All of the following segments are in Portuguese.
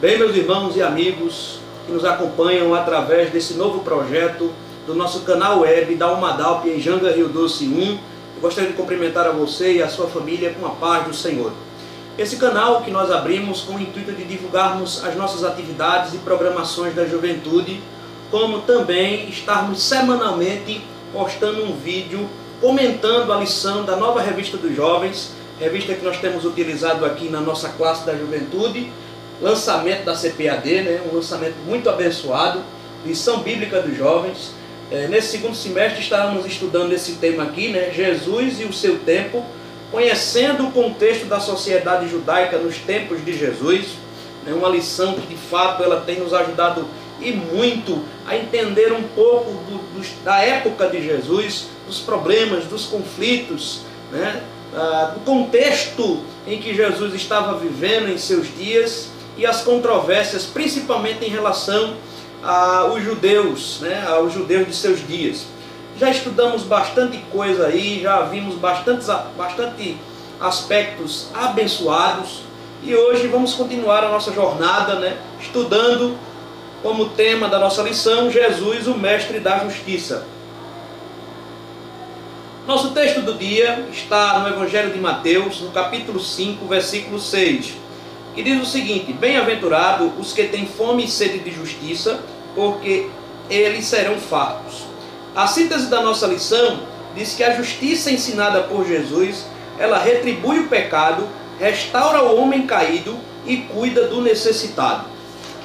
Bem, meus irmãos e amigos que nos acompanham através desse novo projeto do nosso canal web da Umadalp em Janga Rio Doce 1, eu gostaria de cumprimentar a você e a sua família com a paz do Senhor. Esse canal que nós abrimos com o intuito de divulgarmos as nossas atividades e programações da juventude, como também estarmos semanalmente postando um vídeo comentando a lição da nova revista dos jovens, revista que nós temos utilizado aqui na nossa classe da juventude, lançamento da CPAD, um lançamento muito abençoado, lição bíblica dos jovens. Nesse segundo semestre estávamos estudando esse tema aqui, Jesus e o seu tempo, conhecendo o contexto da sociedade judaica nos tempos de Jesus, uma lição que de fato ela tem nos ajudado e muito a entender um pouco da época de Jesus, dos problemas, dos conflitos, do contexto em que Jesus estava vivendo em seus dias e as controvérsias, principalmente em relação aos judeus, de seus dias. Já estudamos bastante coisa aí, já vimos bastante aspectos abençoados e hoje vamos continuar a nossa jornada, estudando como tema da nossa lição, Jesus, o Mestre da Justiça. Nosso texto do dia está no Evangelho de Mateus, no capítulo 5, versículo 6, que diz o seguinte: Bem-aventurados os que têm fome e sede de justiça, porque eles serão fartos. A síntese da nossa lição diz que a justiça ensinada por Jesus, ela retribui o pecado, restaura o homem caído e cuida do necessitado.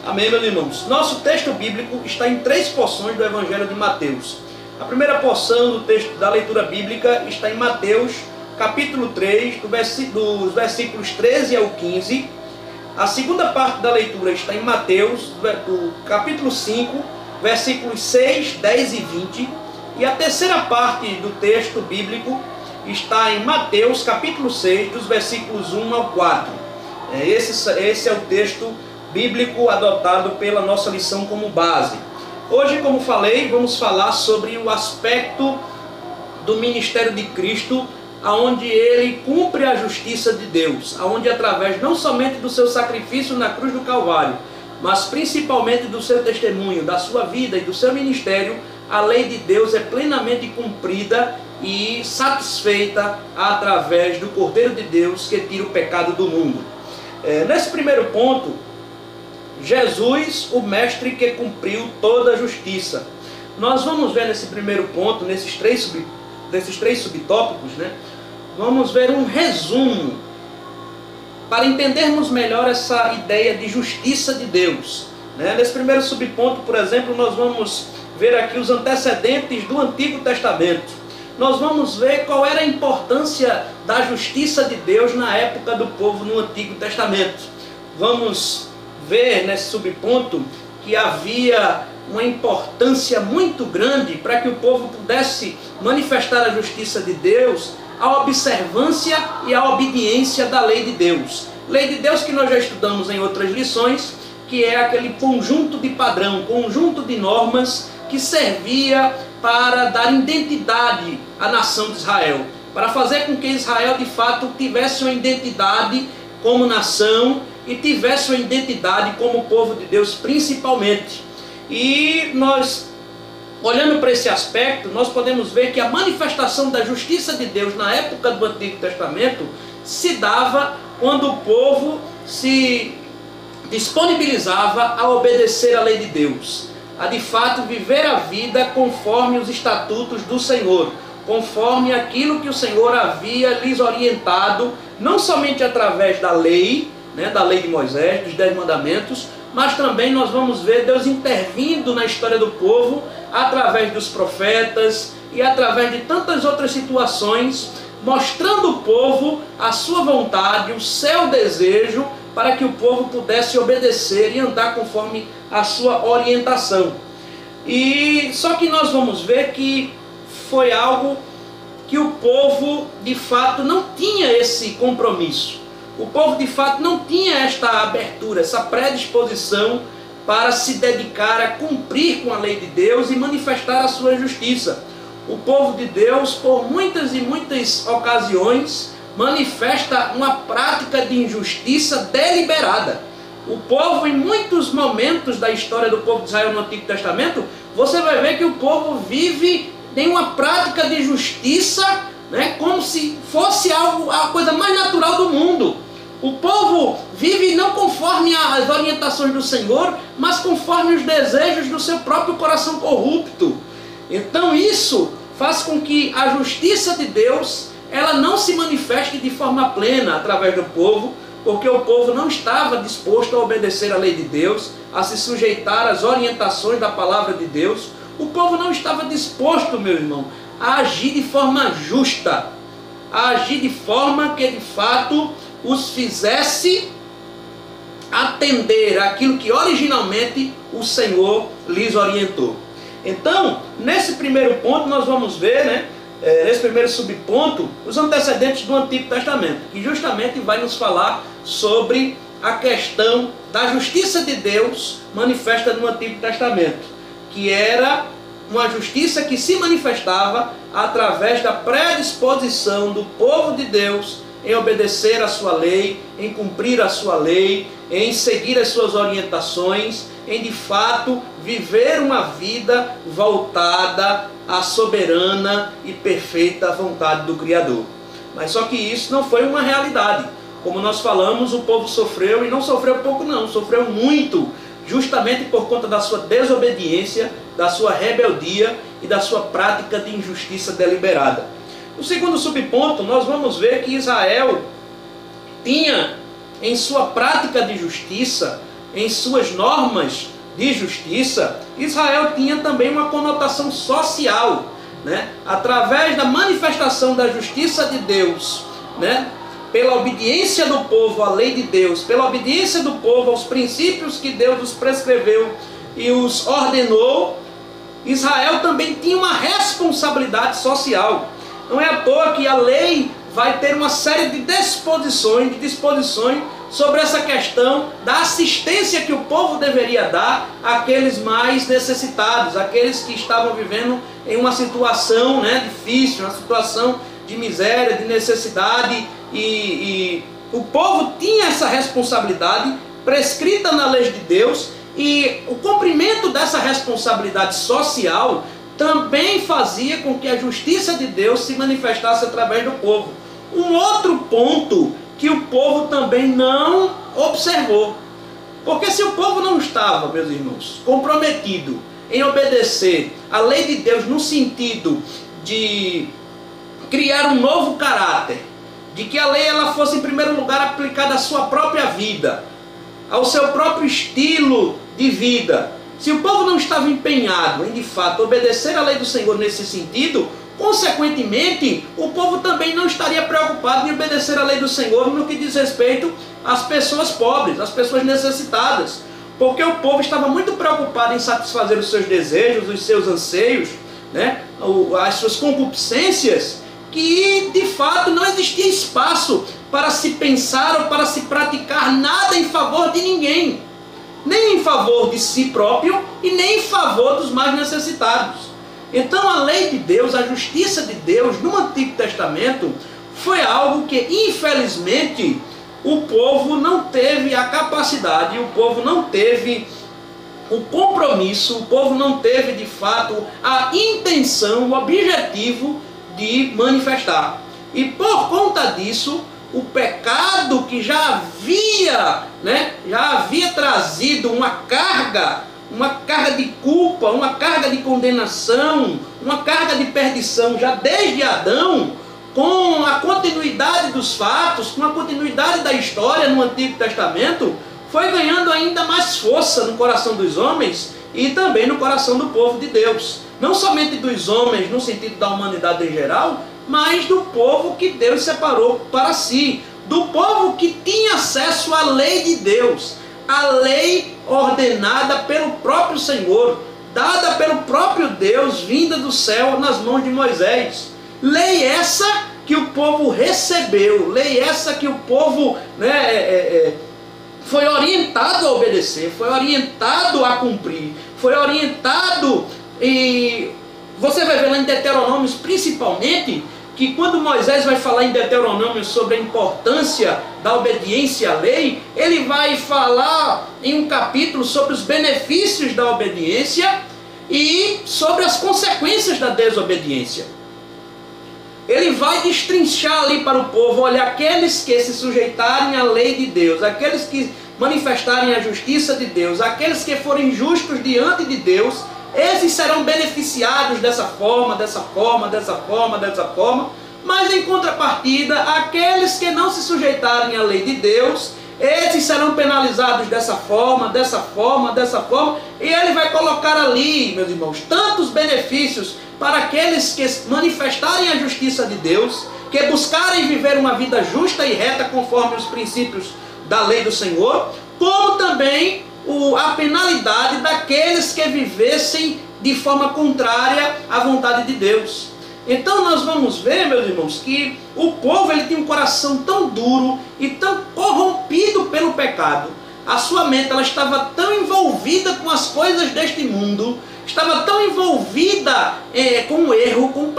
Amém, meus irmãos? Nosso texto bíblico está em 3 porções do Evangelho de Mateus. A primeira porção do texto da leitura bíblica está em Mateus, capítulo 3, dos versículos 13 ao 15. A segunda parte da leitura está em Mateus, do capítulo 5, versículos 6, 10 e 20. E a terceira parte do texto bíblico está em Mateus, capítulo 6, dos versículos 1 ao 4. Esse é o texto bíblico adotado pela nossa lição como base. Hoje, como falei, vamos falar sobre o aspecto do ministério de Cristo, onde ele cumpre a justiça de Deus, onde através não somente do seu sacrifício na cruz do Calvário, mas principalmente do seu testemunho, da sua vida e do seu ministério, a lei de Deus é plenamente cumprida e satisfeita através do Cordeiro de Deus que tira o pecado do mundo. Nesse primeiro ponto, Jesus, o Mestre que cumpriu toda a justiça. Nós vamos ver nesse primeiro ponto, nesses três subtópicos, vamos ver um resumo para entendermos melhor essa ideia de justiça de Deus. Nesse primeiro subponto, por exemplo, nós vamos ver aqui os antecedentes do Antigo Testamento. Nós vamos ver qual era a importância da justiça de Deus na época do povo no Antigo Testamento. Vamos ver nesse subponto que havia uma importância muito grande para que o povo pudesse manifestar a justiça de Deus, a observância e a obediência da lei de Deus. Lei de Deus que nós já estudamos em outras lições, que é aquele conjunto de padrão, conjunto de normas que servia para dar identidade à nação de Israel, para fazer com que Israel de fato tivesse uma identidade como nação e tivesse uma identidade como povo de Deus principalmente. E nós, olhando para esse aspecto, nós podemos ver que a manifestação da justiça de Deus na época do Antigo Testamento se dava quando o povo se disponibilizava a obedecer à lei de Deus, a de fato viver a vida conforme os estatutos do Senhor, conforme aquilo que o Senhor havia lhes orientado, não somente através da lei de Moisés, dos 10 mandamentos, mas também nós vamos ver Deus intervindo na história do povo através dos profetas e através de tantas outras situações, mostrando ao povo a sua vontade, o seu desejo, para que o povo pudesse obedecer e andar conforme a sua orientação. E só que nós vamos ver que foi algo que o povo de fato não tinha esse compromisso. O povo de fato não tinha esta abertura, essa predisposição para se dedicar a cumprir com a lei de Deus e manifestar a sua justiça. O povo de Deus, por muitas e muitas ocasiões, manifesta uma prática de injustiça deliberada. o povo, em muitos momentos da história do povo de Israel no Antigo Testamento, você vai ver que o povo vive em uma prática de justiça, né, como se fosse a coisa mais natural do mundo. O povo vive não conforme as orientações do Senhor, mas conforme os desejos do seu próprio coração corrupto. Então isso faz com que a justiça de Deus ela não se manifeste de forma plena através do povo, porque o povo não estava disposto a obedecer à lei de Deus, a se sujeitar às orientações da palavra de Deus. O povo não estava disposto, meu irmão, a agir de forma justa, a agir de forma que de fato os fizesse atender aquilo que originalmente o Senhor lhes orientou. Então, nesse primeiro ponto nós vamos ver, né, nesse primeiro subponto, os antecedentes do Antigo Testamento, que justamente vai nos falar sobre a questão da justiça de Deus manifesta no Antigo Testamento, que era uma justiça que se manifestava através da predisposição do povo de Deus em obedecer a sua lei, em cumprir a sua lei, em seguir as suas orientações, em de fato viver uma vida voltada à soberana e perfeita vontade do Criador. Mas só que isso não foi uma realidade. Como nós falamos, o povo sofreu, e não sofreu pouco não, sofreu muito, justamente por conta da sua desobediência, da sua rebeldia e da sua prática de injustiça deliberada. No segundo subponto, nós vamos ver que Israel tinha em sua prática de justiça, em suas normas de justiça, Israel tinha também uma conotação social, né? Através da manifestação da justiça de Deus, né? Pela obediência do povo à lei de Deus, pela obediência do povo aos princípios que Deus os prescreveu e os ordenou, Israel também tinha uma responsabilidade social. Não é à toa que a lei vai ter uma série de disposições sobre essa questão da assistência que o povo deveria dar àqueles mais necessitados, àqueles que estavam vivendo em uma situação, né, difícil, uma situação de miséria, de necessidade, e o povo tinha essa responsabilidade prescrita na lei de Deus, e o cumprimento dessa responsabilidade social também fazia com que a justiça de Deus se manifestasse através do povo. Um outro ponto que o povo também não observou, porque se o povo não estava, meus irmãos, comprometido em obedecer à lei de Deus no sentido de criar um novo caráter, de que a lei ela fosse em primeiro lugar aplicada à sua própria vida, ao seu próprio estilo de vida, se o povo não estava empenhado em de fato obedecer à lei do Senhor nesse sentido, consequentemente o povo também não estaria preocupado em obedecer à lei do Senhor no que diz respeito às pessoas pobres, às pessoas necessitadas, porque o povo estava muito preocupado em satisfazer os seus desejos, os seus anseios, né, as suas concupiscências, que de fato não existia espaço para se pensar ou para se praticar nada em favor de ninguém, nem em favor de si próprio e nem em favor dos mais necessitados. Então a lei de Deus, a justiça de Deus no Antigo Testamento foi algo que infelizmente o povo não teve a capacidade, o povo não teve o compromisso, o povo não teve de fato a intenção, o objetivo de manifestar. E por conta disso, o pecado que já havia trazido uma carga de culpa, uma carga de condenação, uma carga de perdição já desde Adão, com a continuidade dos fatos, com a continuidade da história no Antigo Testamento, foi ganhando ainda mais força no coração dos homens e também no coração do povo de Deus. Não somente dos homens no sentido da humanidade em geral, mas do povo que Deus separou para si, do povo que tinha acesso à lei de Deus, a lei ordenada pelo próprio Senhor, dada pelo próprio Deus, vinda do céu nas mãos de Moisés. Lei essa que o povo recebeu, lei essa que o povo foi orientado a obedecer, foi orientado a cumprir, foi orientado, e você vai ver lá em Deuteronômios principalmente, que quando Moisés vai falar em Deuteronômio sobre a importância da obediência à lei, ele vai falar em um capítulo sobre os benefícios da obediência e sobre as consequências da desobediência. Ele vai destrinchar ali para o povo: olha, aqueles que se sujeitarem à lei de Deus, aqueles que manifestarem a justiça de Deus, aqueles que forem justos diante de Deus, esses serão beneficiados dessa forma, dessa forma, dessa forma, dessa forma. Mas em contrapartida, aqueles que não se sujeitarem à lei de Deus, esses serão penalizados dessa forma, dessa forma, dessa forma. E ele vai colocar ali, meus irmãos, tantos benefícios para aqueles que manifestarem a justiça de Deus, que buscarem viver uma vida justa e reta conforme os princípios da lei do Senhor, como também a penalidade daqueles que vivessem de forma contrária à vontade de Deus. Então nós vamos ver, meus irmãos, que o povo ele tem um coração tão duro e tão corrompido pelo pecado. A sua mente ela estava tão envolvida com as coisas deste mundo, estava tão envolvida com o erro, com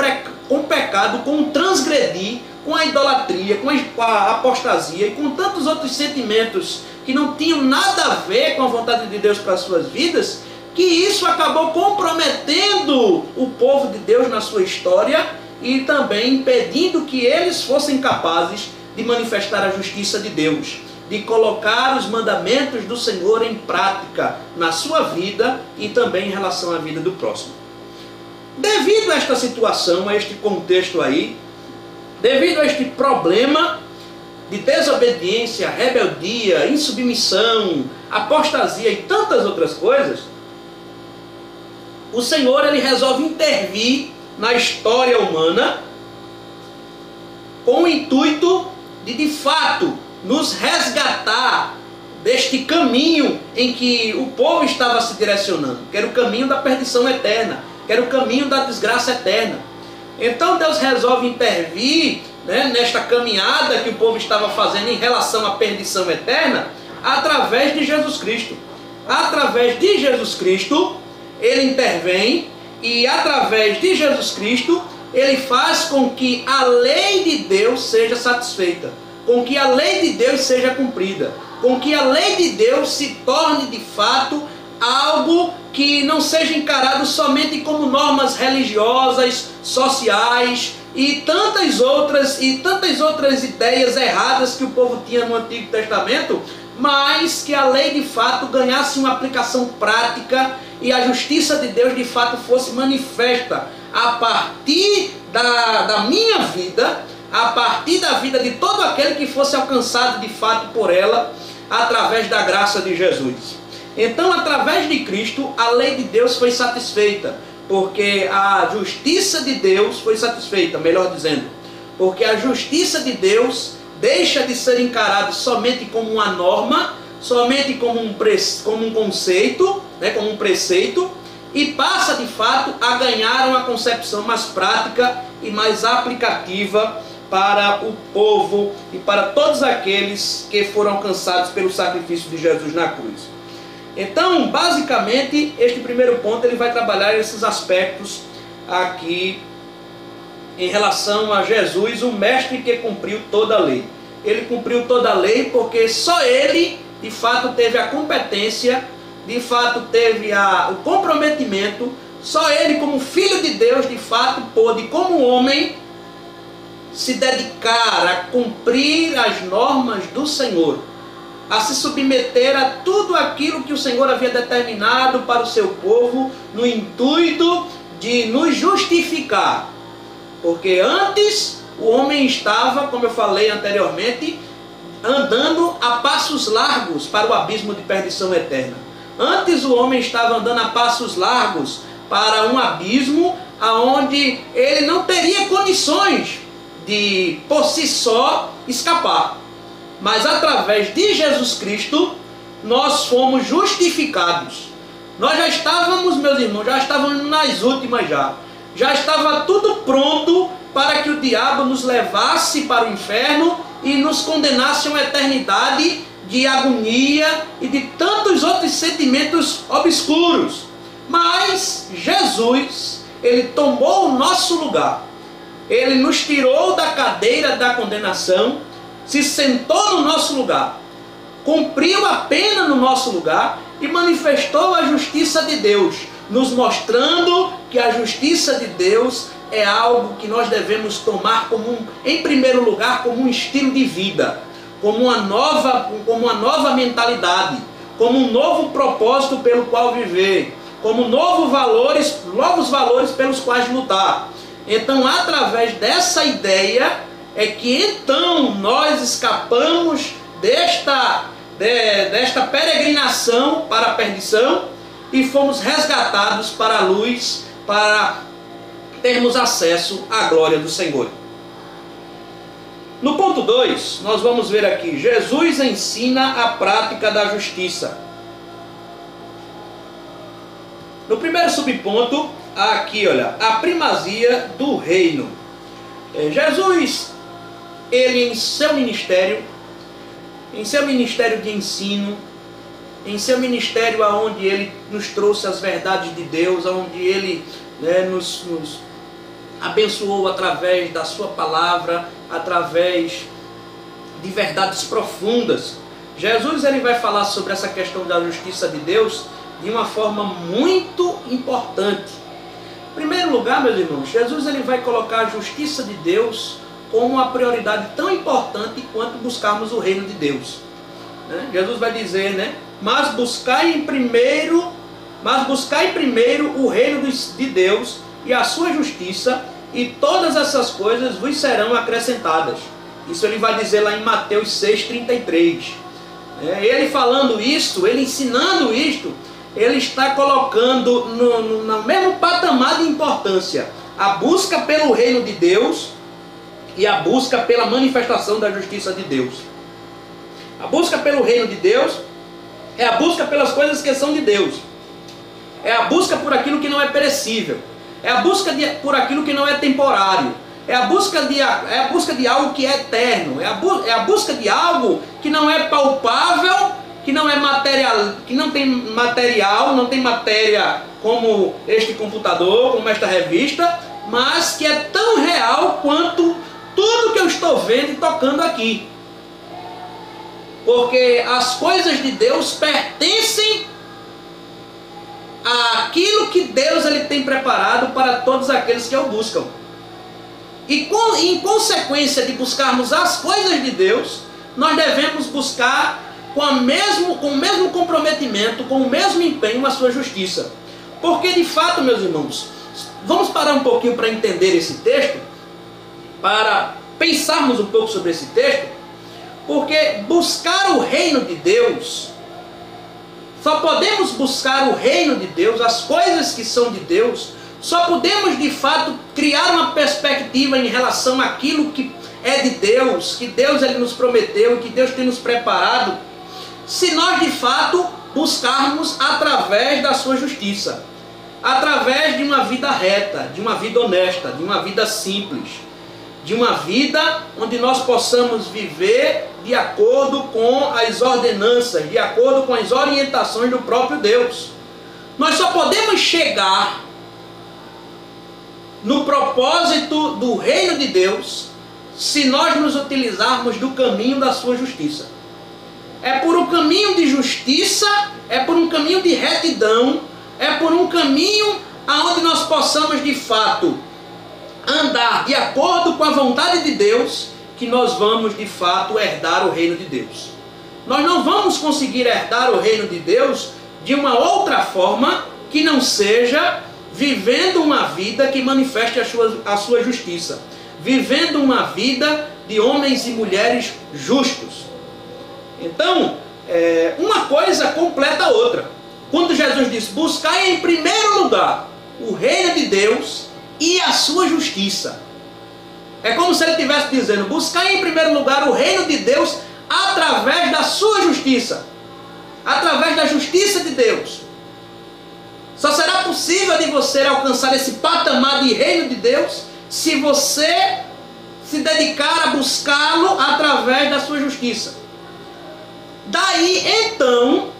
o pecado, com o transgredir, com a idolatria, com a apostasia e com tantos outros sentimentos que não tinham nada a ver com a vontade de Deus para as suas vidas, que isso acabou comprometendo o povo de Deus na sua história e também impedindo que eles fossem capazes de manifestar a justiça de Deus, de colocar os mandamentos do Senhor em prática na sua vida e também em relação à vida do próximo. Devido a esta situação, a este contexto aí, devido a este problema de desobediência, rebeldia, insubmissão, apostasia e tantas outras coisas, o Senhor ele resolve intervir na história humana com o intuito de fato, nos resgatar deste caminho em que o povo estava se direcionando, que era o caminho da perdição eterna, que era o caminho da desgraça eterna. Então Deus resolve intervir, nesta caminhada que o povo estava fazendo em relação à perdição eterna, através de Jesus Cristo. Através de Jesus Cristo, ele intervém e através de Jesus Cristo, ele faz com que a lei de Deus seja satisfeita, com que a lei de Deus seja cumprida, com que a lei de Deus se torne de fato algo que não seja encarado somente como normas religiosas, sociais e tantas outras ideias erradas que o povo tinha no Antigo Testamento, mas que a lei de fato ganhasse uma aplicação prática e a justiça de Deus de fato fosse manifesta a partir da minha vida, a partir da vida de todo aquele que fosse alcançado de fato por ela, através da graça de Jesus. Então, através de Cristo, a lei de Deus foi satisfeita, porque a justiça de Deus foi satisfeita, melhor dizendo, porque a justiça de Deus deixa de ser encarada somente como uma norma, somente como um conceito, como um preceito, e passa de fato a ganhar uma concepção mais prática e mais aplicativa para o povo e para todos aqueles que foram alcançados pelo sacrifício de Jesus na cruz. Então, basicamente, este primeiro ponto ele vai trabalhar esses aspectos aqui em relação a Jesus, o mestre que cumpriu toda a lei. Ele cumpriu toda a lei porque só ele, de fato, teve a competência, de fato, teve o comprometimento, só ele, como filho de Deus, de fato, pôde, como homem, se dedicar a cumprir as normas do Senhor, a se submeter a tudo aquilo que o Senhor havia determinado para o seu povo, no intuito de nos justificar. Porque antes o homem estava, como eu falei anteriormente, andando a passos largos para o abismo de perdição eterna. Antes o homem estava andando a passos largos para um abismo aonde ele não teria condições de, por si só, escapar. Mas através de Jesus Cristo, nós fomos justificados. Nós já estávamos, meus irmãos, já estávamos nas últimas já. Já estava tudo pronto para que o diabo nos levasse para o inferno e nos condenasse a uma eternidade de agonia e de tantos outros sentimentos obscuros. Mas Jesus, ele tomou o nosso lugar. Ele nos tirou da cadeira da condenação, se sentou no nosso lugar, cumpriu a pena no nosso lugar e manifestou a justiça de Deus, nos mostrando que a justiça de Deus é algo que nós devemos tomar em primeiro lugar, como um estilo de vida, como uma nova mentalidade, como um novo propósito pelo qual viver, como novos valores pelos quais lutar. Então, através dessa ideia, é que então nós escapamos desta peregrinação para a perdição e fomos resgatados para a luz, para termos acesso à glória do Senhor. No ponto 2, nós vamos ver aqui, Jesus ensina a prática da justiça. No primeiro subponto, aqui, olha, a primazia do reino. Jesus, ele em seu ministério de ensino, em seu ministério aonde ele nos trouxe as verdades de Deus, aonde ele nos abençoou através da sua palavra, através de verdades profundas. Jesus, ele vai falar sobre essa questão da justiça de Deus de uma forma muito importante. Em primeiro lugar, meus irmãos, Jesus, ele vai colocar a justiça de Deus como uma prioridade tão importante quanto buscarmos o reino de Deus. Jesus vai dizer, mas buscai primeiro o reino de Deus e a sua justiça, e todas essas coisas vos serão acrescentadas. Isso ele vai dizer lá em Mateus 6,33. Ele falando isto, ele ensinando isto, ele está colocando no mesmo patamar de importância a busca pelo reino de Deus e a busca pela manifestação da justiça de Deus. A busca pelo reino de Deus é a busca pelas coisas que são de Deus. É a busca por aquilo que não é perecível. É a busca por aquilo que não é temporário. É a busca de algo que é eterno. É a busca de algo que não é palpável, que não é material, que não tem material, não tem matéria como este computador, como esta revista, mas que é tão real quanto tudo que eu estou vendo e tocando aqui. Porque as coisas de Deus pertencem àquilo que Deus ele tem preparado para todos aqueles que o buscam. E em consequência de buscarmos as coisas de Deus, nós devemos buscar com o mesmo comprometimento, com o mesmo empenho a sua justiça. Porque de fato, meus irmãos, vamos parar um pouquinho para entender esse texto, para pensarmos um pouco sobre esse texto, porque buscar o reino de Deus, só podemos buscar o reino de Deus, as coisas que são de Deus, só podemos de fato criar uma perspectiva em relação àquilo que é de Deus, que Deus ele nos prometeu, que Deus tem nos preparado, se nós de fato buscarmos através da sua justiça, através de uma vida reta, de uma vida honesta, de uma vida simples, de uma vida onde nós possamos viver de acordo com as ordenanças, de acordo com as orientações do próprio Deus. Nós só podemos chegar no propósito do reino de Deus se nós nos utilizarmos do caminho da sua justiça. É por um caminho de justiça, é por um caminho de retidão, é por um caminho aonde nós possamos de fato andar de acordo com a vontade de Deus, que nós vamos de fato herdar o reino de Deus. Nós não vamos conseguir herdar o reino de Deus de uma outra forma que não seja vivendo uma vida que manifeste a sua justiça, vivendo uma vida de homens e mulheres justos. Então, uma coisa completa a outra. Quando Jesus diz, buscai em primeiro lugar o reino de Deus e a sua justiça, é como se ele estivesse dizendo, buscai em primeiro lugar o reino de Deus através da sua justiça, através da justiça de Deus. Só será possível de você alcançar esse patamar de reino de Deus se você se dedicar a buscá-lo através da sua justiça. Daí então,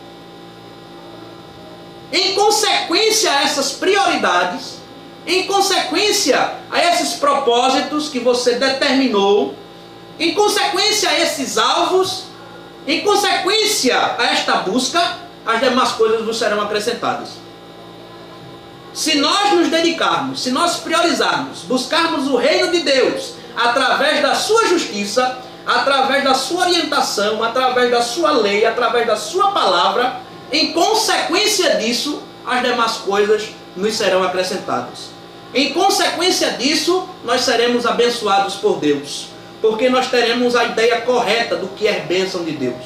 em consequência a essas prioridades, Em consequência a esses propósitos que você determinou, em consequência a esses alvos, em consequência a esta busca, as demais coisas vos serão acrescentadas. Se nós nos dedicarmos, se nós priorizarmos, buscarmos o reino de Deus através da sua justiça, através da sua orientação, através da sua lei, através da sua palavra, em consequência disso, as demais coisas nos serão acrescentadas. Em consequência disso, nós seremos abençoados por Deus, porque nós teremos a ideia correta do que é bênção de Deus.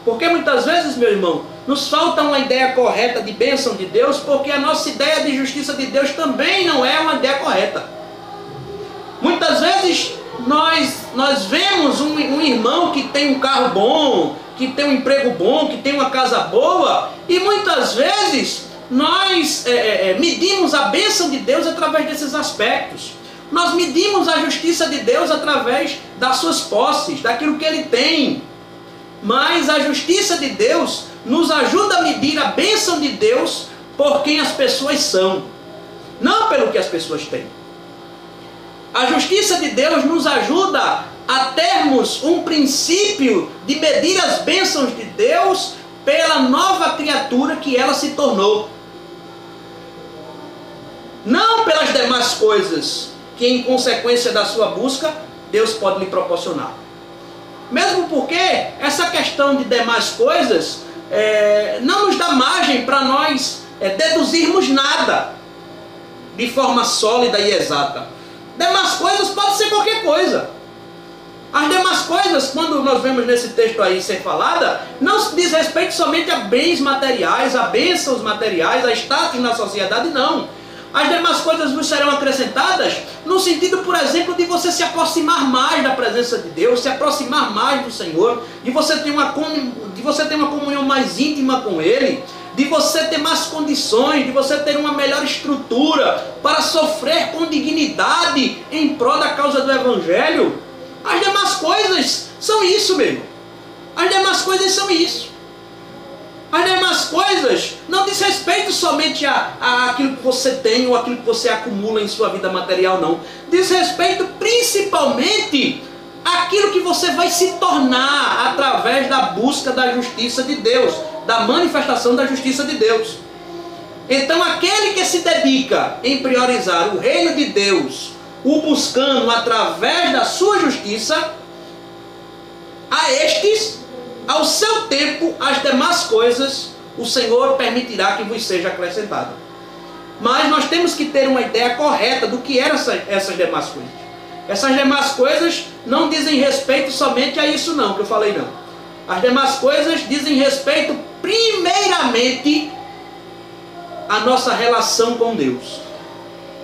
Porque muitas vezes, meu irmão, nos falta uma ideia correta de bênção de Deus, porque a nossa ideia de justiça de Deus também não é uma ideia correta. Muitas vezes nós vemos um irmão que tem um carro bom, que tem um emprego bom, que tem uma casa boa, e muitas vezes nós medimos a bênção de Deus através desses aspectos. Nós medimos a justiça de Deus através das suas posses, daquilo que Ele tem. Mas a justiça de Deus nos ajuda a medir a bênção de Deus por quem as pessoas são, não pelo que as pessoas têm. A justiça de Deus nos ajuda a termos um princípio de medir as bênçãos de Deus pela nova criatura que ela se tornou. Não pelas demais coisas que, em consequência da sua busca, Deus pode lhe proporcionar. Mesmo porque essa questão de demais coisas não nos dá margem para nós deduzirmos nada de forma sólida e exata. Demais coisas pode ser qualquer coisa. As demais coisas, quando nós vemos nesse texto aí ser falada, não se diz respeito somente a bens materiais, a bênçãos materiais, a status na sociedade, não. As demais coisas vos serão acrescentadas no sentido, por exemplo, de você se aproximar mais da presença de Deus, se aproximar mais do Senhor, de você ter uma comunhão mais íntima com Ele, de você ter mais condições, de você ter uma melhor estrutura para sofrer com dignidade em prol da causa do Evangelho. As demais coisas são isso mesmo. As demais coisas são isso. As demais coisas não diz respeito somente a aquilo que você tem ou aquilo que você acumula em sua vida material, não. Diz respeito principalmente àquilo que você vai se tornar através da busca da justiça de Deus, da manifestação da justiça de Deus. Então aquele que se dedica em priorizar o reino de Deus, o buscando através da sua justiça, a estes, ao seu tempo, as demais coisas, o Senhor permitirá que vos seja acrescentada. Mas nós temos que ter uma ideia correta do que eram essas demais coisas. Essas demais coisas não dizem respeito somente a isso não, que eu falei não. As demais coisas dizem respeito primeiramente à nossa relação com Deus.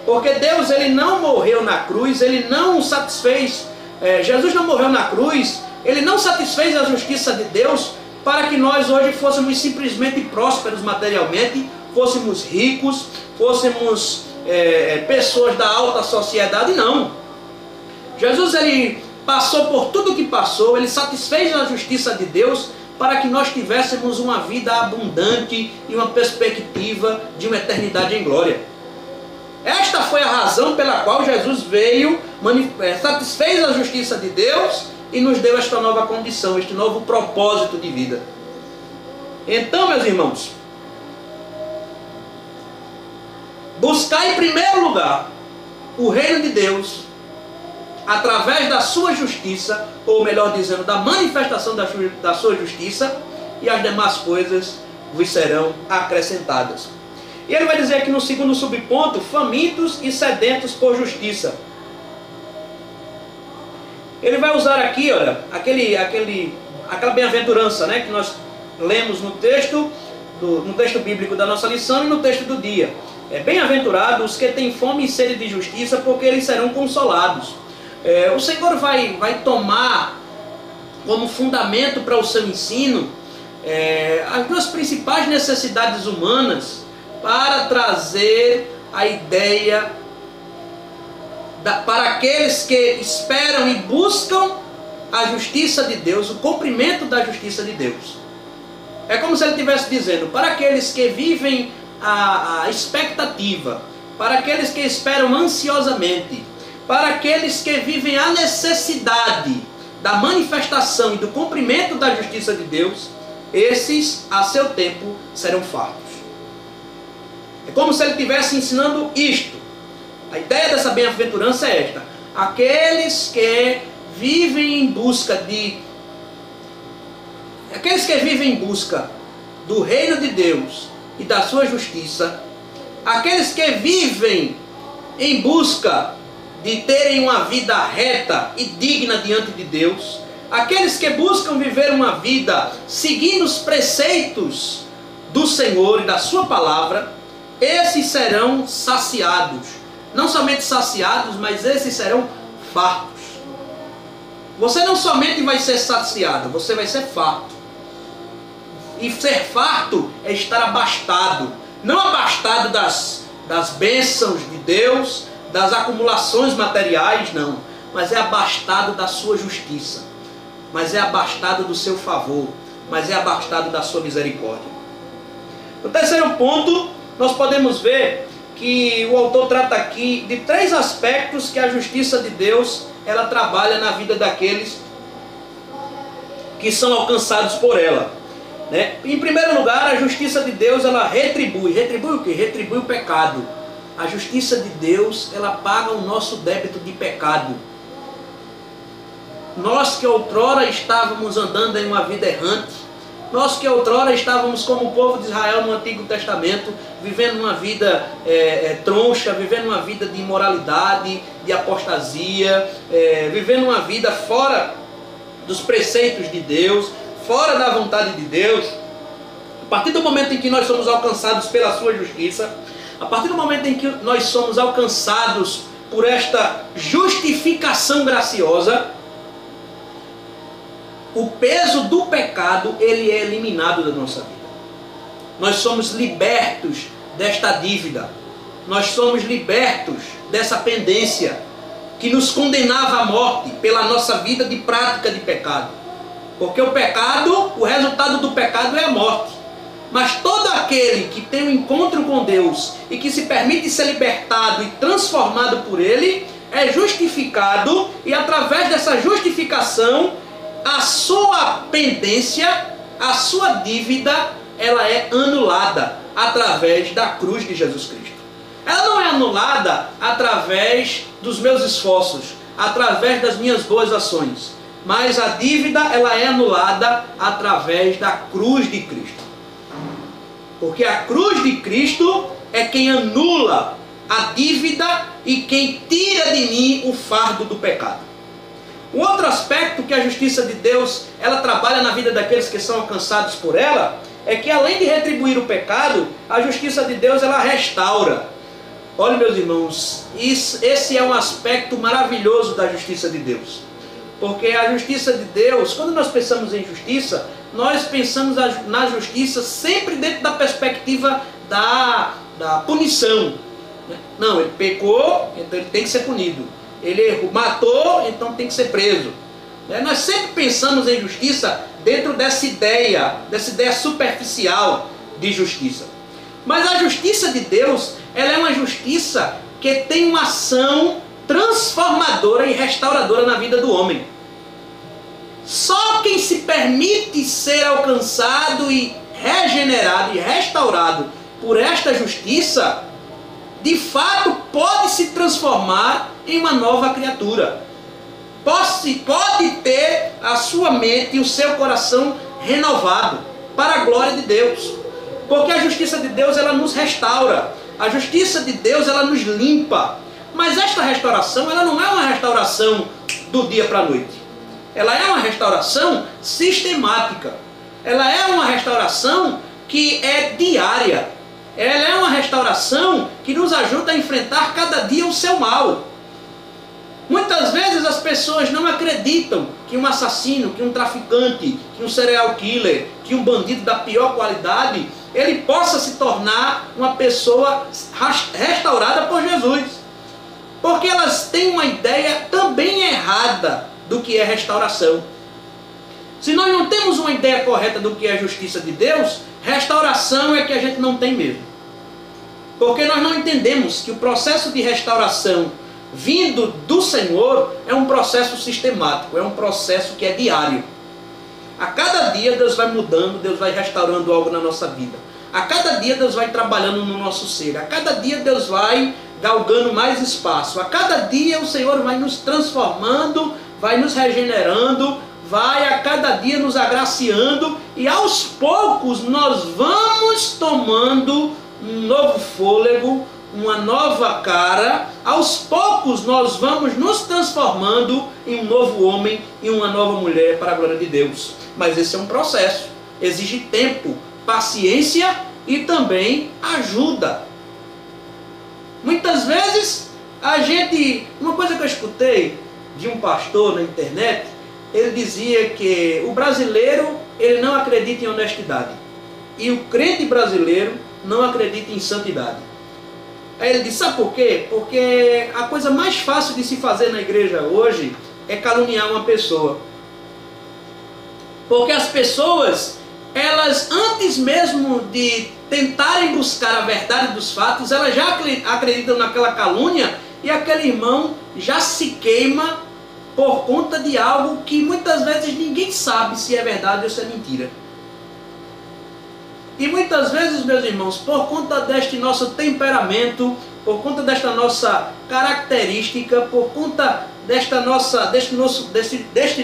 Porque Deus, Ele não morreu na cruz, Ele não satisfez, Jesus não morreu na cruz, Ele não satisfez a justiça de Deus para que nós hoje fôssemos simplesmente prósperos materialmente, fôssemos ricos, fôssemos pessoas da alta sociedade, não. Jesus, Ele passou por tudo o que passou, Ele satisfez a justiça de Deus para que nós tivéssemos uma vida abundante e uma perspectiva de uma eternidade em glória. Esta foi a razão pela qual Jesus veio, satisfez a justiça de Deus e nos deu esta nova condição, este novo propósito de vida. Então, meus irmãos, buscar em primeiro lugar o reino de Deus através da sua justiça, ou melhor dizendo, da manifestação da sua justiça, e as demais coisas vos serão acrescentadas. E ele vai dizer aqui no segundo subponto, famintos e sedentos por justiça. Ele vai usar aqui, olha, aquela bem-aventurança, né, que nós lemos no texto bíblico da nossa lição e no texto do dia. Bem-aventurados os que têm fome e sede de justiça, porque eles serão consolados. O Senhor vai tomar como fundamento para o seu ensino as duas principais necessidades humanas para trazer a ideia para aqueles que esperam e buscam a justiça de Deus, o cumprimento da justiça de Deus. É como se ele estivesse dizendo, para aqueles que vivem a expectativa para aqueles que esperam ansiosamente, para aqueles que vivem a necessidade da manifestação e do cumprimento da justiça de Deus, esses, a seu tempo, serão fartos. É como se ele estivesse ensinando isto. A ideia dessa bem-aventurança é esta: aqueles que vivem em busca do reino de Deus e da sua justiça, aqueles que vivem em busca de terem uma vida reta e digna diante de Deus, aqueles que buscam viver uma vida seguindo os preceitos do Senhor e da sua palavra, esses serão saciados. Não somente saciados, mas esses serão fartos. Você não somente vai ser saciado, você vai ser farto. E ser farto é estar abastado. Não abastado das bênçãos de Deus, das acumulações materiais, não. Mas é abastado da sua justiça. Mas é abastado do seu favor. Mas é abastado da sua misericórdia. No terceiro ponto, nós podemos ver que o autor trata aqui de 3 aspectos que a justiça de Deus ela trabalha na vida daqueles que são alcançados por ela, né? Em primeiro lugar, a justiça de Deus ela retribui. Retribui o quê? Retribui o pecado. A justiça de Deus ela paga o nosso débito de pecado. Nós que outrora estávamos andando em uma vida errante, nós que outrora estávamos como o povo de Israel no Antigo Testamento, vivendo uma vida troncha, vivendo uma vida de imoralidade, de apostasia, vivendo uma vida fora dos preceitos de Deus, fora da vontade de Deus. A partir do momento em que nós somos alcançados pela sua justiça, a partir do momento em que nós somos alcançados por esta justificação graciosa, o peso do pecado ele é eliminado da nossa vida. Nós somos libertos desta dívida. Nós somos libertos dessa pendência que nos condenava à morte pela nossa vida de prática de pecado. Porque o pecado, o resultado do pecado é a morte. Mas todo aquele que tem um encontro com Deus e que se permite ser libertado e transformado por Ele, é justificado, e através dessa justificação, a sua pendência, a sua dívida, ela é anulada através da cruz de Jesus Cristo. Ela não é anulada através dos meus esforços, através das minhas boas ações, mas a dívida ela é anulada através da cruz de Cristo. Porque a cruz de Cristo é quem anula a dívida e quem tira de mim o fardo do pecado. Um outro aspecto que a justiça de Deus ela trabalha na vida daqueles que são alcançados por ela é que, além de retribuir o pecado, a justiça de Deus ela restaura. Olha, meus irmãos, esse é um aspecto maravilhoso da justiça de Deus. Porque a justiça de Deus, quando nós pensamos em justiça, nós pensamos na justiça sempre dentro da perspectiva da punição. Não, ele pecou, então ele tem que ser punido. Ele matou, então tem que ser preso. Nós sempre pensamos em justiça dentro dessa ideia superficial de justiça. Mas a justiça de Deus, ela é uma justiça que tem uma ação transformadora e restauradora na vida do homem. Só quem se permite ser alcançado e regenerado e restaurado por esta justiça, de fato pode se transformar em uma nova criatura. Pode ter a sua mente e o seu coração renovado para a glória de Deus. Porque a justiça de Deus ela nos restaura. A justiça de Deus ela nos limpa. Mas esta restauração ela não é uma restauração do dia para a noite. Ela é uma restauração sistemática. Ela é uma restauração que é diária. Ela é uma restauração que nos ajuda a enfrentar cada dia o seu mal. Muitas vezes as pessoas não acreditam que um assassino, que um traficante, que um serial killer, que um bandido da pior qualidade, ele possa se tornar uma pessoa restaurada por Jesus. Porque elas têm uma ideia também errada do que é restauração. Se nós não temos uma ideia correta do que é a justiça de Deus, restauração é que a gente não tem mesmo. Porque nós não entendemos que o processo de restauração vindo do Senhor é um processo sistemático, é um processo que é diário. A cada dia Deus vai mudando, Deus vai restaurando algo na nossa vida. A cada dia Deus vai trabalhando no nosso ser. A cada dia Deus vai galgando mais espaço. A cada dia o Senhor vai nos transformando, vai nos regenerando, vai a cada dia nos agraciando. E aos poucos nós vamos tomando um novo fôlego, uma nova cara. Aos poucos nós vamos nos transformando em um novo homem e uma nova mulher para a glória de Deus. Mas esse é um processo, exige tempo, paciência e também ajuda. Muitas vezes uma coisa que eu escutei de um pastor na internet, ele dizia que o brasileiro ele não acredita em honestidade e o crente brasileiro não acredita em santidade. Aí ele disse, sabe por quê? Porque a coisa mais fácil de se fazer na igreja hoje é caluniar uma pessoa. Porque as pessoas, elas antes mesmo de tentarem buscar a verdade dos fatos, elas já acreditam naquela calúnia e aquele irmão já se queima por conta de algo que muitas vezes ninguém sabe se é verdade ou se é mentira. E muitas vezes, meus irmãos, por conta deste nosso temperamento, por conta desta nossa característica, por conta deste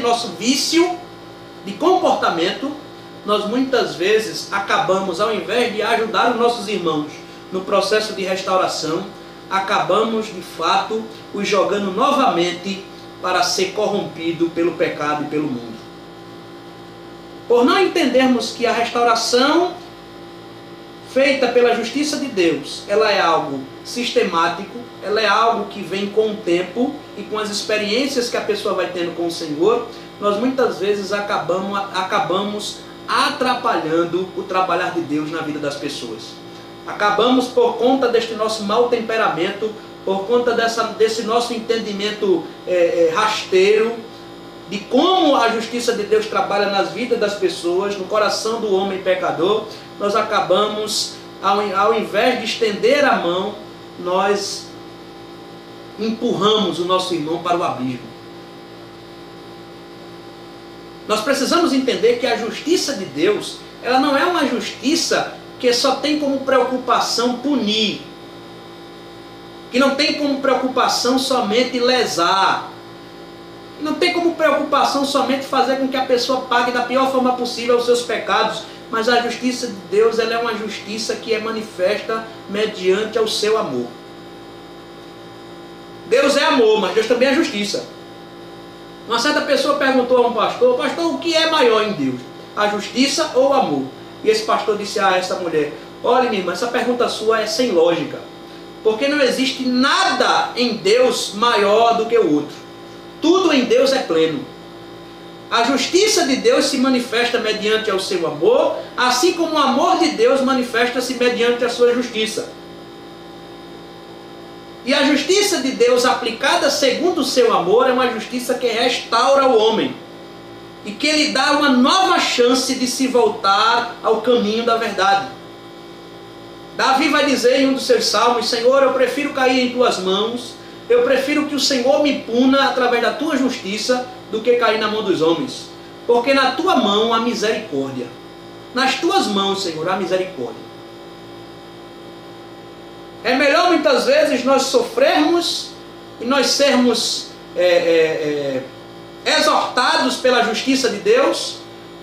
nosso vício de comportamento, nós muitas vezes acabamos, ao invés de ajudar os nossos irmãos no processo de restauração, acabamos de fato os jogando novamente para ser corrompido pelo pecado e pelo mundo. Por não entendermos que a restauração feita pela justiça de Deus, ela é algo sistemático, ela é algo que vem com o tempo e com as experiências que a pessoa vai tendo com o Senhor, nós muitas vezes acabamos atrapalhando o trabalhar de Deus na vida das pessoas. Acabamos por conta deste nosso mau temperamento, por conta desse nosso entendimento rasteiro, de como a justiça de Deus trabalha nas vidas das pessoas, no coração do homem pecador, nós acabamos, ao invés de estender a mão, nós empurramos o nosso irmão para o abismo. Nós precisamos entender que a justiça de Deus, ela não é uma justiça que só tem como preocupação punir, que não tem como preocupação somente lesar, não tem como preocupação somente fazer com que a pessoa pague da pior forma possível os seus pecados, mas a justiça de Deus, ela é uma justiça que é manifesta mediante ao seu amor. Deus é amor, mas Deus também é justiça. Uma certa pessoa perguntou a um pastor, o que é maior em Deus? A justiça ou o amor? E esse pastor disse a essa mulher, olha minha irmã, essa pergunta sua é sem lógica, porque não existe nada em Deus maior do que o outro. Tudo em Deus é pleno. A justiça de Deus se manifesta mediante ao seu amor, assim como o amor de Deus manifesta-se mediante a sua justiça. E a justiça de Deus aplicada segundo o seu amor é uma justiça que restaura o homem e que lhe dá uma nova chance de se voltar ao caminho da verdade. Davi vai dizer em um dos seus salmos, Senhor, eu prefiro cair em tuas mãos, eu prefiro que o Senhor me puna através da tua justiça do que cair na mão dos homens, porque na tua mão há misericórdia. Nas tuas mãos, Senhor, há misericórdia. É melhor muitas vezes nós sofrermos e nós sermos exortados pela justiça de Deus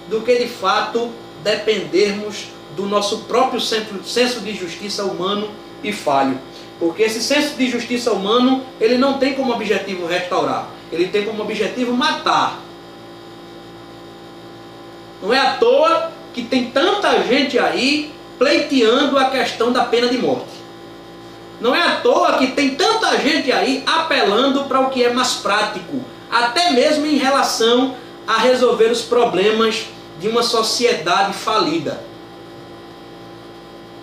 do que de fato dependermos do nosso próprio senso de justiça humano e falho. Porque esse senso de justiça humano, ele não tem como objetivo restaurar, ele tem como objetivo matar. Não é à toa que tem tanta gente aí pleiteando a questão da pena de morte. Não é à toa que tem tanta gente aí apelando para o que é mais prático, até mesmo em relação a resolver os problemas de uma sociedade falida.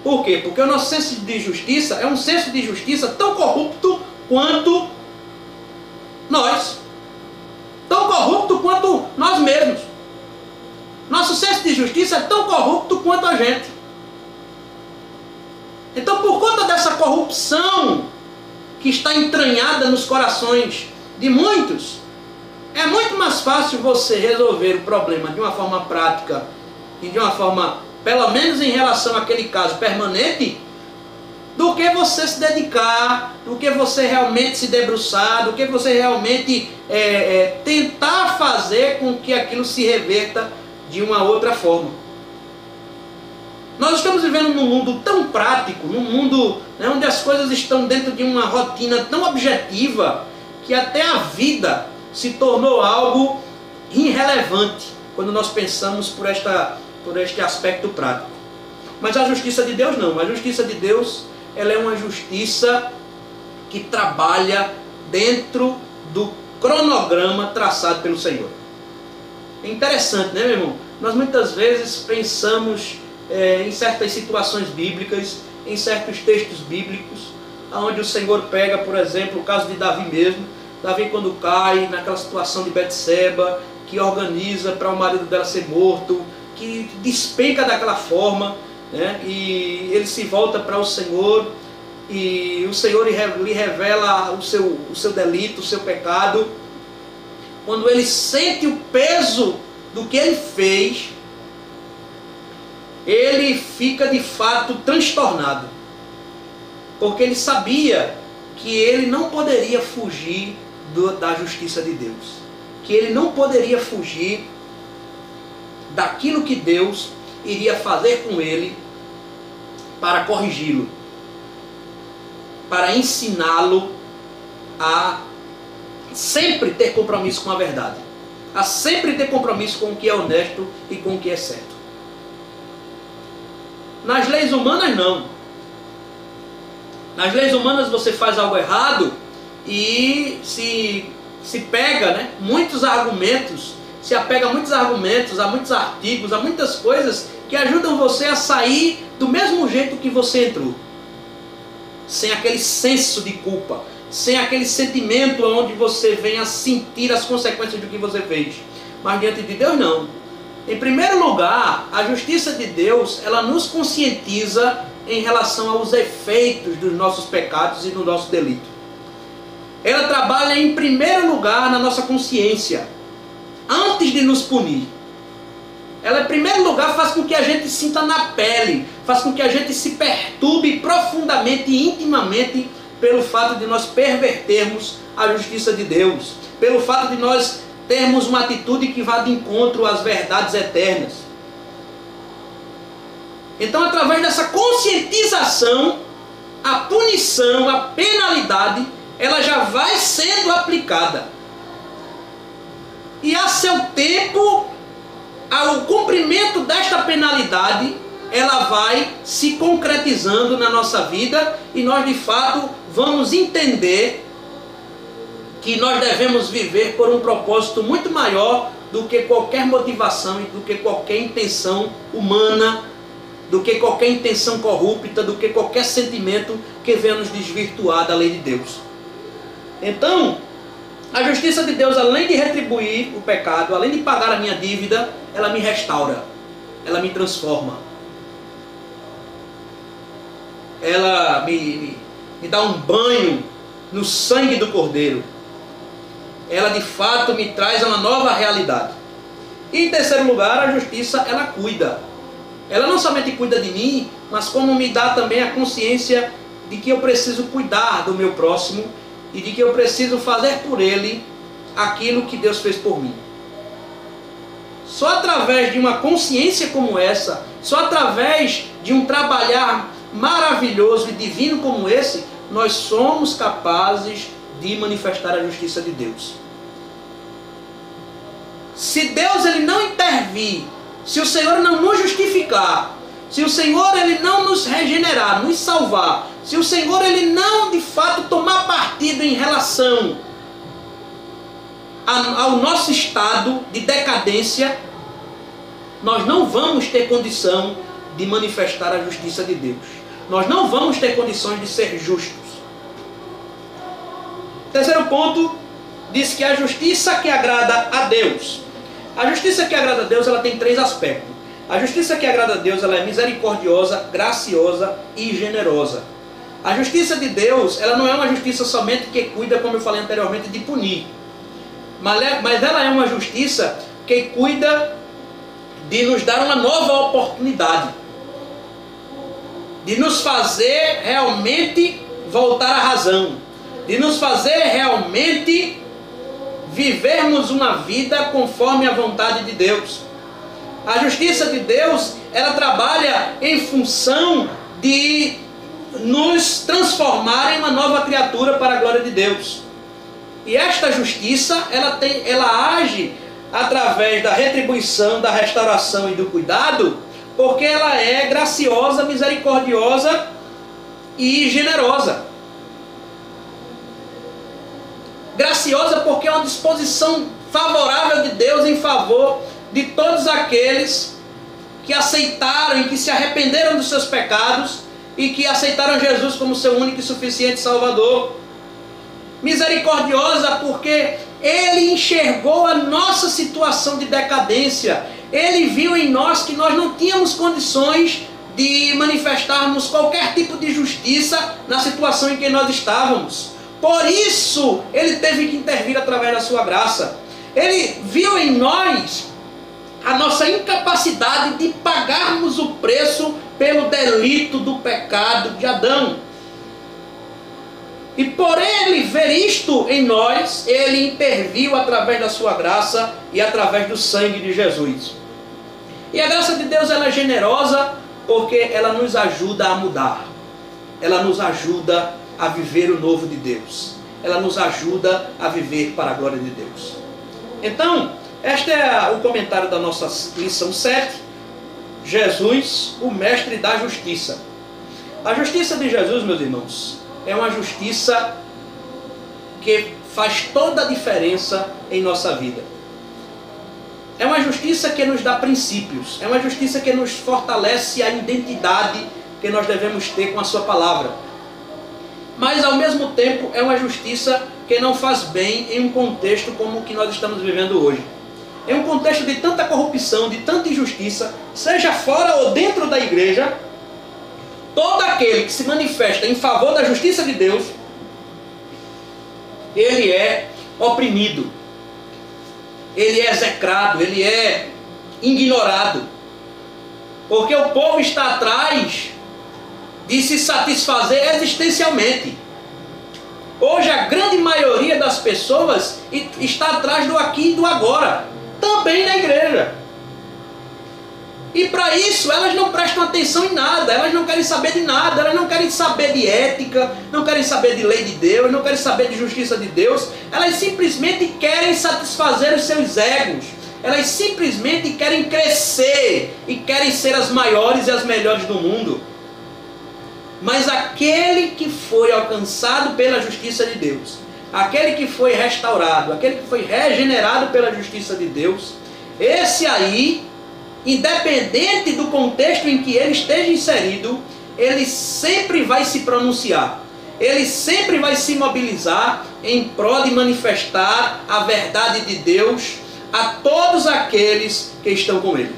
Por quê? Porque o nosso senso de justiça é um senso de justiça tão corrupto quanto nós. Tão corrupto quanto nós mesmos. Nosso senso de justiça é tão corrupto quanto a gente. Então, por conta dessa corrupção que está entranhada nos corações de muitos, é muito mais fácil você resolver o problema de uma forma prática e de uma forma, pelo menos em relação àquele caso, permanente, do que você se dedicar, do que você realmente se debruçar, do que você realmente tentar fazer com que aquilo se reverta de uma outra forma. Nós estamos vivendo num mundo tão prático, num mundo, né, onde as coisas estão dentro de uma rotina tão objetiva, que até a vida se tornou algo irrelevante quando nós pensamos por este aspecto prático. Mas a justiça de Deus não. A justiça de Deus, ela é uma justiça que trabalha dentro do cronograma traçado pelo Senhor. É interessante, né, meu irmão? Nós muitas vezes pensamos em certas situações bíblicas, em certos textos bíblicos, onde o Senhor pega, por exemplo, o caso de Davi mesmo. Davi, quando cai naquela situação de Betseba, que organiza para o marido dela ser morto, que despenca daquela forma, né? E ele se volta para o Senhor, e o Senhor lhe revela o seu delito, o seu pecado. Quando ele sente o peso do que ele fez, ele fica de fato transtornado, porque ele sabia que ele não poderia fugir da justiça de Deus, que ele não poderia fugir daquilo que Deus iria fazer com ele para corrigi-lo, para ensiná-lo a sempre ter compromisso com a verdade, a sempre ter compromisso com o que é honesto e com o que é certo. Nas leis humanas não. Nas leis humanas você faz algo errado e se pega, né, muitos argumentos, se apega a muitos argumentos, a muitos artigos, a muitas coisas que ajudam você a sair do mesmo jeito que você entrou. Sem aquele senso de culpa, sem aquele sentimento onde você vem a sentir as consequências do que você fez. Mas diante de Deus não. Em primeiro lugar, a justiça de Deus, ela nos conscientiza em relação aos efeitos dos nossos pecados e do nosso delito. Ela trabalha em primeiro lugar na nossa consciência, antes de nos punir. Ela em primeiro lugar faz com que a gente sinta na pele, faz com que a gente se perturbe profundamente e intimamente pelo fato de nós pervertermos a justiça de Deus, pelo fato de nós termos uma atitude que vá de encontro às verdades eternas. Então, através dessa conscientização, a punição, a penalidade, ela já vai sendo aplicada. E a seu tempo, ao cumprimento desta penalidade, ela vai se concretizando na nossa vida e nós de fato vamos entender que nós devemos viver por um propósito muito maior do que qualquer motivação e do que qualquer intenção humana, do que qualquer intenção corrupta, do que qualquer sentimento que venha nos desvirtuar da lei de Deus. Então, a justiça de Deus, além de retribuir o pecado, além de pagar a minha dívida, ela me restaura, ela me transforma. Ela me dá um banho no sangue do Cordeiro. Ela de fato me traz uma nova realidade. E em terceiro lugar, a justiça, ela cuida. Ela não somente cuida de mim, mas como me dá também a consciência de que eu preciso cuidar do meu próximo e de que eu preciso fazer por ele aquilo que Deus fez por mim. Só através de uma consciência como essa, só através de um trabalhar maravilhoso e divino como esse, nós somos capazes de manifestar a justiça de Deus. Se Deus ele não intervir, se o Senhor não nos justificar, se o Senhor ele não nos regenerar, nos salvar, se o Senhor ele não de fato tomar partido em relação ao nosso estado de decadência, nós não vamos ter condição de manifestar a justiça de Deus. Nós não vamos ter condições de ser justos. Terceiro ponto, diz que a justiça que agrada a Deus. A justiça que agrada a Deus, ela tem três aspectos. A justiça que agrada a Deus, ela é misericordiosa, graciosa e generosa. A justiça de Deus, ela não é uma justiça somente que cuida, como eu falei anteriormente, de punir. Mas ela é uma justiça que cuida de nos dar uma nova oportunidade. De nos fazer realmente voltar à razão. De nos fazer realmente vivermos uma vida conforme a vontade de Deus. A justiça de Deus, ela trabalha em função de nos transformar em uma nova criatura para a glória de Deus. E esta justiça, ela age através da retribuição, da restauração e do cuidado, porque ela é graciosa, misericordiosa e generosa. Graciosa porque é uma disposição favorável de Deus em favor de todos aqueles que aceitaram e que se arrependeram dos seus pecados e que aceitaram Jesus como seu único e suficiente Salvador. Misericordiosa porque Ele enxergou a nossa situação de decadência. Ele viu em nós que nós não tínhamos condições de manifestarmos qualquer tipo de justiça na situação em que nós estávamos. Por isso, Ele teve que intervir através da sua graça. Ele viu em nós a nossa incapacidade de pagarmos o preço pelo delito do pecado de Adão. E por Ele ver isto em nós, Ele interviu através da sua graça e através do sangue de Jesus. E a graça de Deus, ela é generosa porque ela nos ajuda a mudar. Ela nos ajuda a viver o novo de Deus. Ela nos ajuda a viver para a glória de Deus. Então, este é o comentário da nossa lição 7. Jesus, o mestre da justiça. A justiça de Jesus, meus irmãos, é uma justiça que faz toda a diferença em nossa vida. É uma justiça que nos dá princípios. É uma justiça que nos fortalece a identidade que nós devemos ter com a sua palavra. Mas ao mesmo tempo é uma justiça que não faz bem em um contexto como o que nós estamos vivendo hoje. Em um contexto de tanta corrupção, de tanta injustiça, seja fora ou dentro da igreja, todo aquele que se manifesta em favor da justiça de Deus, ele é oprimido, ele é execrado, ele é ignorado. Porque o povo está atrás de se satisfazer existencialmente. Hoje a grande maioria das pessoas está atrás do aqui e do agora, também na igreja. E para isso elas não prestam atenção em nada, elas não querem saber de nada, elas não querem saber de ética, não querem saber de lei de Deus, não querem saber de justiça de Deus, elas simplesmente querem satisfazer os seus egos, elas simplesmente querem crescer e querem ser as maiores e as melhores do mundo. Mas aquele que foi alcançado pela justiça de Deus, aquele que foi restaurado, aquele que foi regenerado pela justiça de Deus, esse aí, independente do contexto em que ele esteja inserido, ele sempre vai se pronunciar, ele sempre vai se mobilizar em prol de manifestar a verdade de Deus a todos aqueles que estão com ele.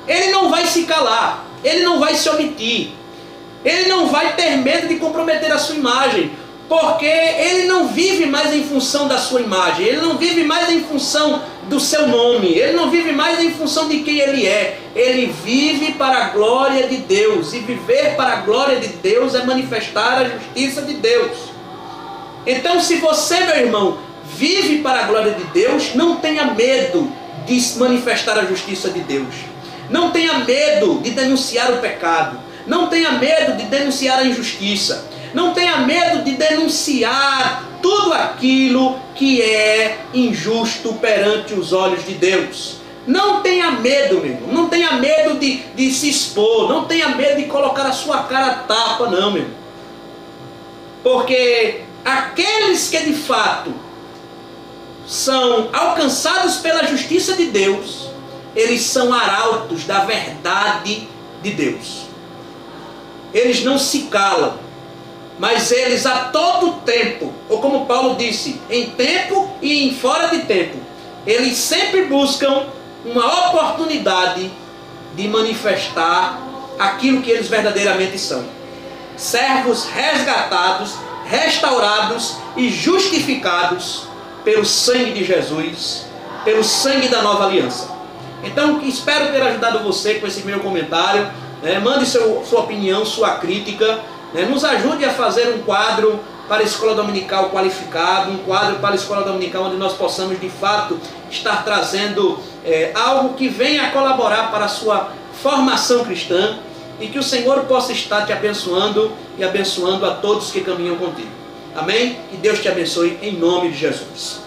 Ele não vai se calar, ele não vai se omitir, ele não vai ter medo de comprometer a sua imagem, porque ele não vive mais em função da sua imagem, ele não vive mais em função do seu nome, ele não vive mais em função de quem ele é, ele vive para a glória de Deus, e viver para a glória de Deus é manifestar a justiça de Deus. Então, se você, meu irmão, vive para a glória de Deus, não tenha medo de manifestar a justiça de Deus, não tenha medo de denunciar o pecado, não tenha medo de denunciar a injustiça, não tenha medo de denunciar tudo aquilo que é injusto perante os olhos de Deus. Não tenha medo, meu irmão. Não tenha medo de se expor. Não tenha medo de colocar a sua cara a tapa, não, meu irmão. Porque aqueles que de fato são alcançados pela justiça de Deus, eles são arautos da verdade de Deus. Eles não se calam, mas eles a todo tempo, ou como Paulo disse, em tempo e em fora de tempo, eles sempre buscam uma oportunidade de manifestar aquilo que eles verdadeiramente são. servos resgatados, restaurados e justificados pelo sangue de Jesus, pelo sangue da nova aliança. Então, espero ter ajudado você com esse meu comentário. Mande sua opinião, sua crítica. Nos ajude a fazer um quadro para a Escola Dominical qualificado, um quadro para a Escola Dominical onde nós possamos de fato estar trazendo algo que venha a colaborar para a sua formação cristã, e que o Senhor possa estar te abençoando e abençoando a todos que caminham contigo. Amém? Que Deus te abençoe em nome de Jesus.